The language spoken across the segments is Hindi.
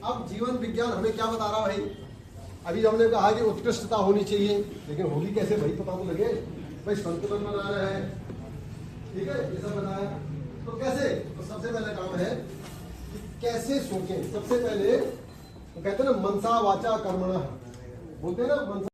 अब जीवन विज्ञान हमें क्या बता रहा भाई? अभी हमने कहा कि उत्कृष्टता होनी चाहिए, लेकिन होगी कैसे भाई? पता तो लगे भाई। संतुलन बना रहा है, ठीक है, ये सब बनाया तो कैसे? तो सबसे पहले काम है कि कैसे सोचें। सबसे पहले तो कहते हैं ना मनसा वाचा कर्मणा, बोलते हैं ना मनसा।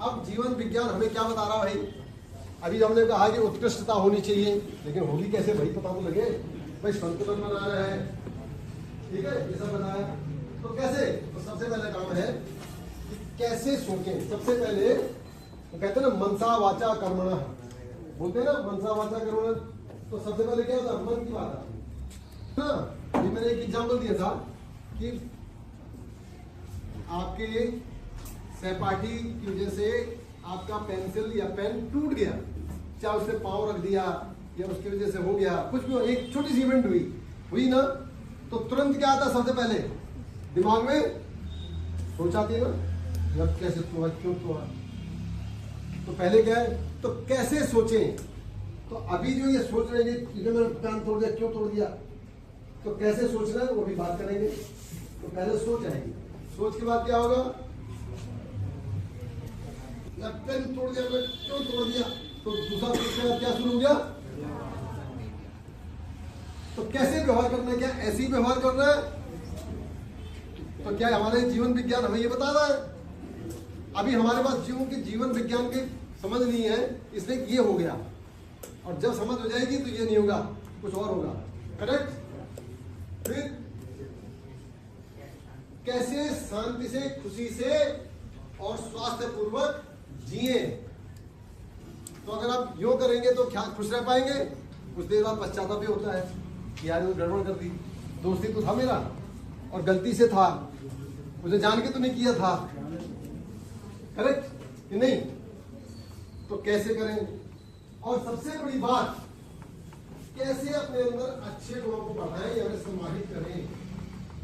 अब जीवन विज्ञान हमें क्या बता रहा भाई? अभी हमने कहा कि उत्कृष्टता होनी चाहिए, लेकिन होगी कैसे भाई? पता तो लगे भाई। संतुलन बना रहा है, ठीक है, ये सब बनाया तो कैसे? तो सबसे पहले काम है कि कैसे सोचें। सबसे पहले तो कहते हैं ना मनसा वाचा कर्मणा, बोलते हैं ना मनसा वाचा कर्मणा। तो सबसे पहले क्या होता है? मन की बात आती है ना। ये मैंने एक एग्जाम्पल दिया था कि आपके सहपाठी की वजह से आपका पेंसिल या पेन टूट गया, चाहे उसने पाँव रख दिया या उसकी वजह से हो गया कुछ भी, एक छोटी सी इवेंट हुई ना, तो तुरंत क्या आता? सबसे पहले दिमाग में सोच आती है ना, जब कैसे हुआ, क्यों हुआ। तो पहले क्या है? तो कैसे सोचें। तो अभी जो ये सोच रहे हैं कि मेरा पेन तोड़ दिया, क्यों तोड़ दिया, तो कैसे सोचना है वो भी बात करेंगे। तो पहले सोच आएगी, सोच के बाद क्या होगा? पेन तोड़ दिया, मैं क्यों तोड़ दिया, तो दूसरा सोचना क्या शुरू हो गया? तो कैसे व्यवहार करना है? क्या ऐसे ही व्यवहार करना है? तो क्या हमारे जीवन विज्ञान हमें ये बता रहा है? अभी हमारे पास जीवन विज्ञान की समझ नहीं है, इसलिए ये हो गया, और जब समझ हो जाएगी तो ये नहीं होगा, कुछ और होगा। करेक्ट? फिर कैसे शांति से, खुशी से और स्वास्थ्य पूर्वक जिए। तो अगर आप योग करेंगे तो क्या खुश रह पाएंगे? कुछ देर बाद पश्चाताप भी होता है कि यार गड़बड़ कर दी, दोस्ती तो था मेरा और गलती से था, मुझे जान के तो नहीं किया था। करेक्ट कि नहीं? तो कैसे करें? और सबसे बड़ी बात, कैसे अपने अंदर अच्छे गुणों को बढ़ाएं या समाहित करें,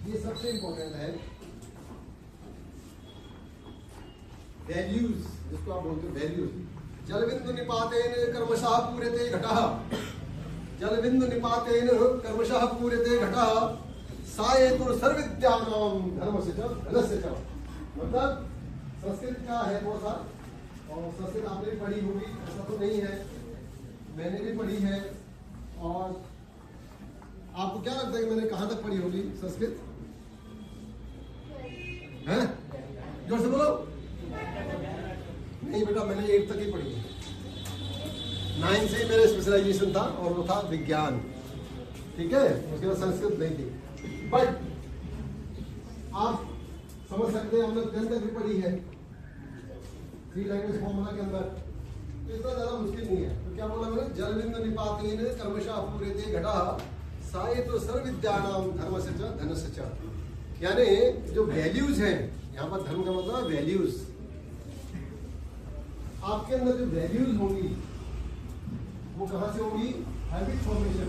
ये सबसे इंपॉर्टेंट है। वैल्यूज, जिसको आप बोलते हो वैल्यूज। जल बिंदु निपातेन कर्मशः पूर्यते घटः, जल बिंदु निपातेन कर्मशः पूर्यते घटः, सा हेतु सर्वविद्यानां धर्मस्य च धनस्य च। मतलब संस्कृत का है बहुत सा, और संस्कृत आपने पढ़ी होगी, ऐसा तो नहीं है, मैंने भी पढ़ी है। और आपको क्या लगता है कि मैंने कहां तक पढ़ी होगी संस्कृत? हैं? जोर से बोलो। नहीं बेटा, मैंने 8 तक ही पढ़ी है, 9 से मेरा स्पेशलाइजेशन था और वो था विज्ञान, ठीक है, उसके बाद संस्कृत नहीं थी। बट आप समझ सकते हैं, हमने 10 तक भी पढ़ी है 3 लैंग्वेज फॉर्मूला के अंदर, तो इतना ज्यादा मुश्किल नहीं है। तो क्या बोला मैंने? जल बिंदु निपातेन कर्मशः पूर्यते घटः, सा हेतु सर्वविद्यानां धर्मस्य च धनस्य च। यानी जो वैल्यूज हैं, यहाँ पर धर्म का मतलब वैल्यूज, आपके अंदर जो वैल्यूज होंगी वो कहां से होगी? Habit formation.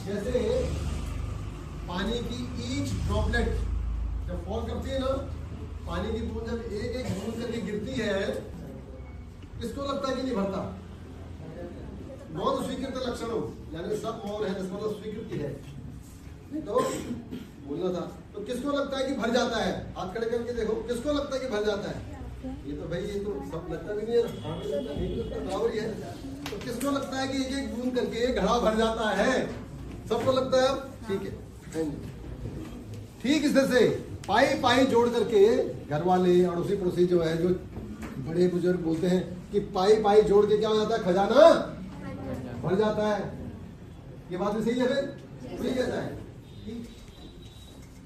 जैसे पानी की ईच ड्रॉपलेट जब फॉल करती है ना, पानी की बूंद जब एक एक बूंद करके गिरती है, किसको लगता है कि नहीं भरता? मौन स्वीकृत लक्षणों, यानी सब मौन है, मतलब स्वीकृति है, नहीं तो बोलना था। तो किसको लगता है कि भर जाता है? हाथ खड़े करके देखो, किसको लगता है कि भर जाता है? ये तो भाई, ये तो सब लगता भी नहीं है, बराबर ही है। तो किसको लगता है कि एक एक बूंद करके घड़ा भर जाता है? सबको लगता है, ठीक है। ठीक इस तरह से पाई पाई जोड़ करके घर वाले अड़ोसी पड़ोसी जो है, जो बड़े बुजुर्ग बोलते हैं कि पाई पाई जोड़ के क्या हो जाता है? खजाना भर जाता है। ये बात भी सही है, फिर सही कहता है।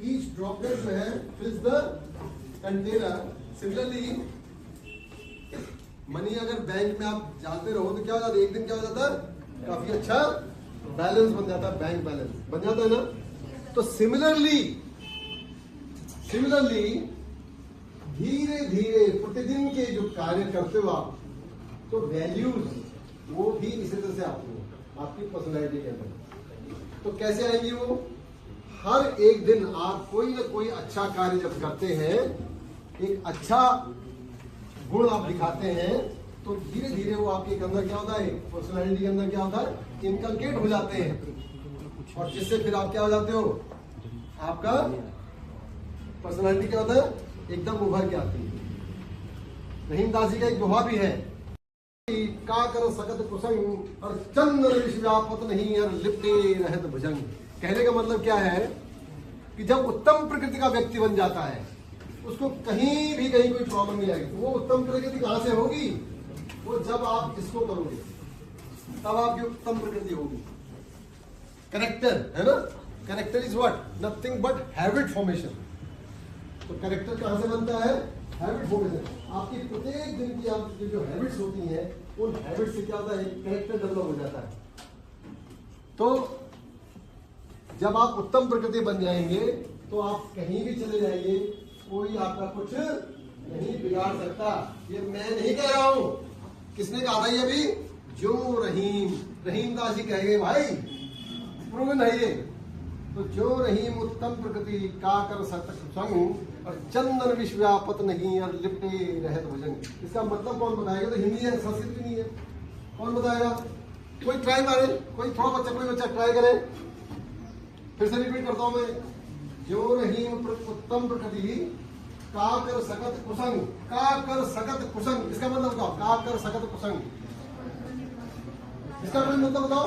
ईच ड्रॉपलेट जो है फिल्स द कंटेनर। सिमिलरली मनी अगर बैंक में आप जाते रहो तो क्या हो जाता है? एक दिन क्या हो जाता है? काफी अच्छा बैलेंस बन जाता है, बैंक बैलेंस बन जाता है ना। तो सिमिलरली धीरे धीरे प्रतिदिन के जो कार्य करते हो आप, तो वैल्यूज वो भी इसी तरह से आती है आपकी पर्सनैलिटी के अंदर। तो कैसे आएंगी वो? हर एक दिन आप कोई ना कोई अच्छा कार्य जब करते हैं, एक अच्छा गुण आप दिखाते हैं, तो धीरे धीरे वो आपके अंदर क्या होता है, पर्सनालिटी के अंदर क्या होता है, इनकलकेट हो जाते हैं। और जिससे फिर आप क्या हो जाते हो, आपका पर्सनालिटी क्या होता है, एकदम उभर के आती है। रहीमदास जी का एक दोहा भी है, का कर सकत कुसंग और चंद्र विष व्यापत नहीं और लिपटे रहत भुजंग। कहने का मतलब क्या है कि जब उत्तम प्रकृति का व्यक्ति बन जाता है, उसको कहीं भी कहीं कोई प्रॉब्लम नहीं आएगी। तो वो उत्तम प्रकृति कहां से होगी, वो जब आप इसको करोगे तब आपकी उत्तम प्रकृति होगी। कैरेक्टर है ना, character is what, nothing but habit formation. तो कैरेक्टर कहां से बनता है, हैबिट फॉर्मेशन। आपकी प्रत्येक दिन की आपकी जो हैबिट्स होती हैं, उन हैबिट से क्या होता है, कैरेक्टर डेवलप हो जाता है। तो जब आप उत्तम प्रकृति बन जाएंगे तो आप कहीं भी चले जाइए, कोई आपका कुछ नहीं बिगाड़ सकता। ये मैं नहीं कह रहा हूं, किसने कहा था ये अभी, जो रहीमदास जी कहेंगे भाई, प्रूवन है ये। तो जो रहीम उत्तम प्रकृति का कर सतक संग और चंदन विश्व व्यापत नहीं और लिपटे रहत भुजंग। इसका मतलब कौन बताएगा, तो हिंदी है, संस्कृत नहीं है, कौन बताएगा। कोई ट्राई मारे, कोई थोड़ा बच्चा, कोई बच्चा ट्राई करे। फिर से रिपीट करता हूं मैं, जो रहीम उत्तम प्रकृति का कर सकत कुसंग, का कर सकत कुसंग, इसका मतलब बताओ, का कर सकत कुसंग, इसका मतलब बताओ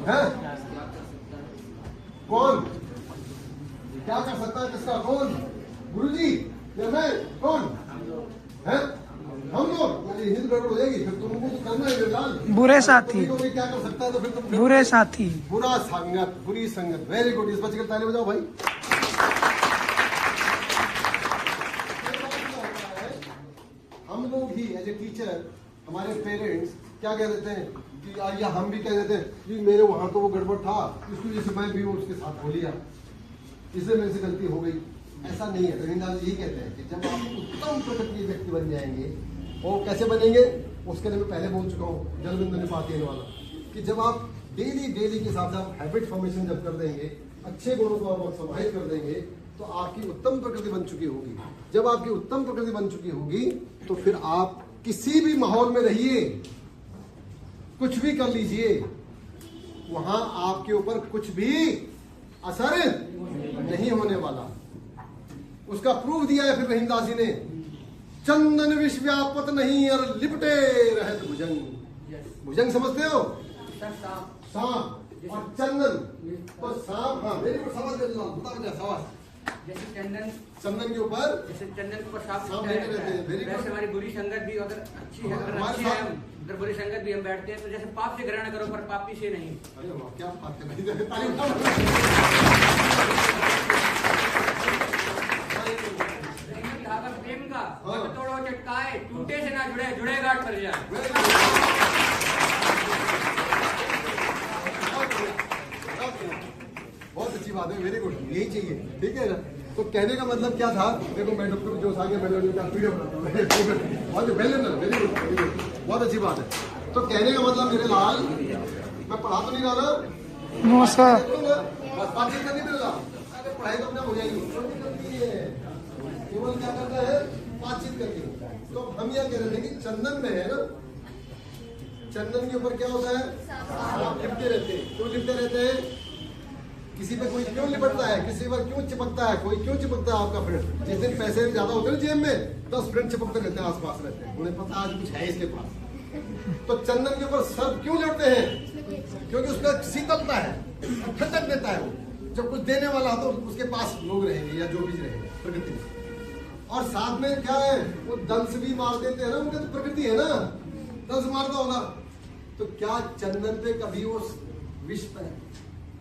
है कौन, क्या कर सकता है, किसका, कौन, गुरुजी या मैं, कौन है, हम लोग। हिंदी गड़बड़ हो जाएगी, फिर तुमको तो करना है लाल। बुरे साथी, तो क्या कर सकता है, तो फिर तुम बुरे साथी, बुरा संगत, बुरी संगत। वेरी गुड, इस बच्चे के ताली बजाओ भाई। हम लोग ही एज ए टीचर, हमारे पेरेंट्स क्या कह देते हैं कि या हम भी कह देते हैं कि मेरे वहां तो वो गड़बड़ था, इसकी वजह से मैं भी उसके साथ हो लिया, इसलिए मेरे से गलती हो गई। ऐसा नहीं है। रहीमदास जी यही कहते हैं कि जब आप उत्तम प्रकृति के व्यक्ति बन जाएंगे, वो कैसे बनेंगे, उसके लिए मैं पहले बोल चुका हूँ जलबिंदु निपातिन वाला, कि जब आप डेली के हिसाब से आप हैबिट फॉर्मेशन जब कर देंगे, अच्छे गुणों को आप समाहित कर देंगे, तो आपकी उत्तम प्रकृति बन चुकी होगी। जब आपकी उत्तम प्रकृति बन चुकी होगी, तो फिर आप किसी भी माहौल में रहिए, कुछ भी कर लीजिए, वहां आपके ऊपर कुछ भी असर नहीं होने वाला। उसका प्रूफ दिया है फिर रहीमदास जी ने, चंदन विष व्यापत नहीं और लिपटे रहत भुजंग। भुजंग समझते हो, सांप और चंदन, तो सांप, हाँ वेरी गुड, समझ गए, बता मुझे सवाल। जैसे चंदन के ऊपर, जैसे चंदन के ऊपर सांप रहते हैं, वेरी गुड। वैसे हमारी बुरी संगत भी अगर अच्छी है, अगर बुरी संगत भी हम बैठते हैं, तो जैसे पाप से ग्रहण करो पर पापी से नहीं। अरे वाह, क्या बात है, धागा प्रेम का तोड़ो चटकाए, टूटे से ना जुड़े, जुड़े गांठ पर जाए। बहुत अच्छी बात है, वेरी गुड, यही चाहिए, ठीक है ना। तो कहने का मतलब क्या था, देखो मैं डॉक्टर जो आगे मैं वीडियो बनाता हूँ, वेरी गुड, बहुत अच्छी बात है। तो कहने का मतलब मेरे लाल, मैं पढ़ा तो नहीं रहा ना, नमस्कार, बस बातचीत करनी मिल रहा, पढ़ाई तो अपने हो जाएगी, केवल क्या करना है, बातचीत करनी। तो हम यह कह रहे थे कि चंदन में है ना, चंदन के ऊपर क्या होता है, आप लिपटे रहते हैं। क्यों लिपटे रहते हैं, किसी पे कोई क्यों लिपटता है, किसी पर क्यों चिपकता है, कोई क्यों चिपकता है आपका फ्रेंड। जिस दिन पैसे ज्यादा होते हैं जेब में, 10 फ्रेंड चिपकते रहते हैं, आसपास रहते हैं, उन्हें पता आज कुछ है इसके पास। तो चंदन के ऊपर सब क्यों लड़ते हैं, क्योंकि उसका शीतलता है, ठंडक देता है। वो जब कुछ देने वाला हो तो उसके पास लोग रहेंगे या जो भी रहेंगे प्रकृति में। और साथ में क्या है, वो दंश भी मार देते हैं ना, उनकी तो प्रकृति है ना, दंश मारता होगा। तो क्या चंदन पे कभी वो विष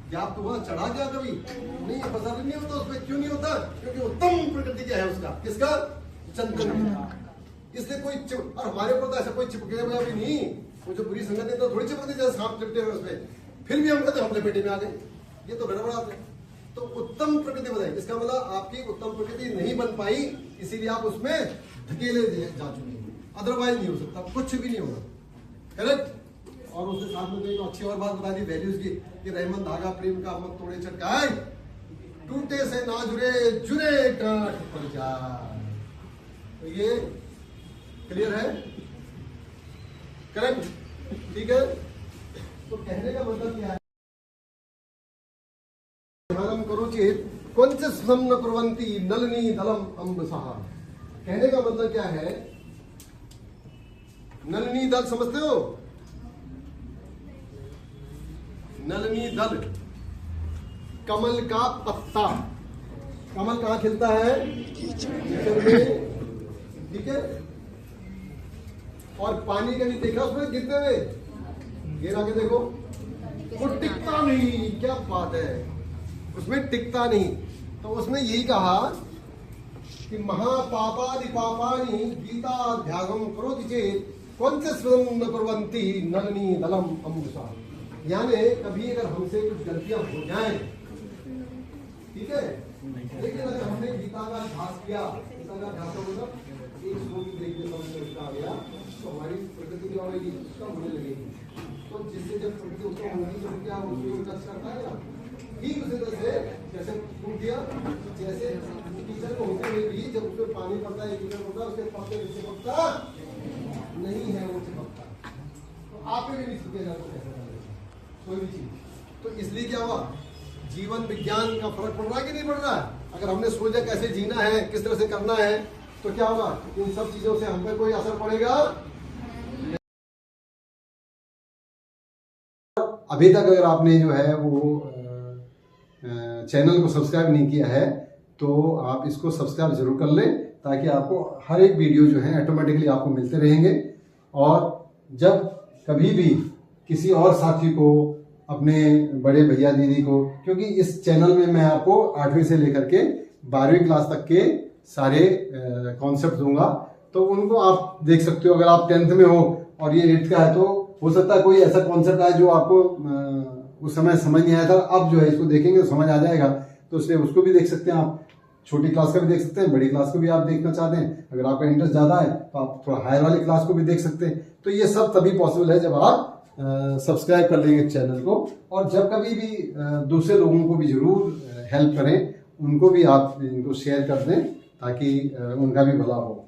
क्या तो वहां चढ़ा गया, कभी नहीं, पसंद नहीं होता उसमें। क्यों नहीं होता, क्योंकि उत्तम प्रकृति क्या है उसका, किसका, चंदन। इसलिए कोई और हमारे ऊपर तो ऐसा कोई चिपके हुआ भी नहीं, वो जो बुरी संगत है तो थोड़ी चिपकती, जैसे सांप चिपटे हुए उसमें, फिर भी हम कहते हम लपेटे में आ गए, ये तो गड़बड़ाते हैं। तो उत्तम प्रकृति बनाई, इसका मतलब आपकी उत्तम प्रकृति नहीं बन पाई, इसीलिए आप उसमें धकेले जा चुके हैं, अदरवाइज नहीं हो सकता, कुछ भी नहीं होगा, करेक्ट। और उसके साथ में तो अच्छी और बात बता दी वैल्यूज की, कि रहमत धागा प्रेम का मत तोड़े चटकाए, टूटे से ना जुड़े जुड़े गांठ पड़ जाए। तो ये क्लियर है, करेक्ट, ठीक है। तो कहने का मतलब क्या है, ध्यानम करो चेत क्वचित न कुर्वन्ति नलिनी दलम अम्बसः। कहने का मतलब क्या है, नलिनी दल समझते हो? नलिनी दल कमल का पत्ता, कमल कहाँ खिलता है? कीचड़ में, ठीक है। और पानी कभी देखा उसमें गिरते हुए? गिरा के देखो, वो टिकता नहीं। क्या बात है, उसमें टिकता नहीं। तो उसने यही कहा कि महापापादि पापानि गीताध्यागम करोति चेत् क्वचित् न कुर्वन्ति नलिनी दलम अम्बुसा। यानी कभी अगर हमसे कुछ गलतियां हो जाएं, ठीक है, लेकिन अगर हमने गीता का अभ्यास किया, गीता का अभ्यास मतलब एक श्लोक देखते समझ में आ गया, तो हमारी प्रकृति क्या होगी, उसका होने लगेगी। तो जिससे जब प्रकृति उसका होगी तो क्या उसको टच करता है ना, ठीक उसी तरह से जैसे टूट गया, जैसे कीचड़ को होते हुए भी जब उसमें पानी पड़ता है, कीचड़ होता है, उसके पत्ते चिपकता नहीं है, वो चिपकता। तो आप भी नहीं चिपकेगा तो कैसे कोई भी चीज। तो इसलिए क्या हुआ, जीवन विज्ञान का फर्क पड़ रहा है कि नहीं पड़ रहा है? अगर हमने सोचा कैसे जीना है, किस तरह से करना है, तो क्या होगा, इन सब चीजों से हम पे कोई असर पड़ेगा? अभी तक अगर आपने जो है वो चैनल को सब्सक्राइब नहीं किया है तो आप इसको सब्सक्राइब जरूर कर लें, ताकि आपको हर एक वीडियो जो है ऑटोमेटिकली आपको मिलते रहेंगे। और जब कभी भी किसी और साथी को, अपने बड़े भैया दीदी को, क्योंकि इस चैनल में मैं आपको 8वीं से लेकर के 12वीं क्लास तक के सारे कॉन्सेप्ट दूंगा, तो उनको आप देख सकते हो। अगर आप 10th में हो और ये 8th का है तो हो सकता है कोई ऐसा कॉन्सेप्ट आए जो आपको उस समय समझ नहीं आया था, अब जो है इसको देखेंगे तो समझ आ जाएगा। तो इसलिए उसको भी देख सकते हैं आप, छोटी क्लास का भी देख सकते हैं, बड़ी क्लास को भी आप देखना चाहते हैं। अगर आपका इंटरेस्ट ज्यादा है तो आप थोड़ा हायर वाली क्लास को भी देख सकते हैं। तो ये सब तभी पॉसिबल है जब आप सब्सक्राइब कर लेंगे चैनल को। और जब कभी भी दूसरे लोगों को भी जरूर हेल्प करें, उनको भी आप इनको शेयर कर दें ताकि उनका भी भला हो।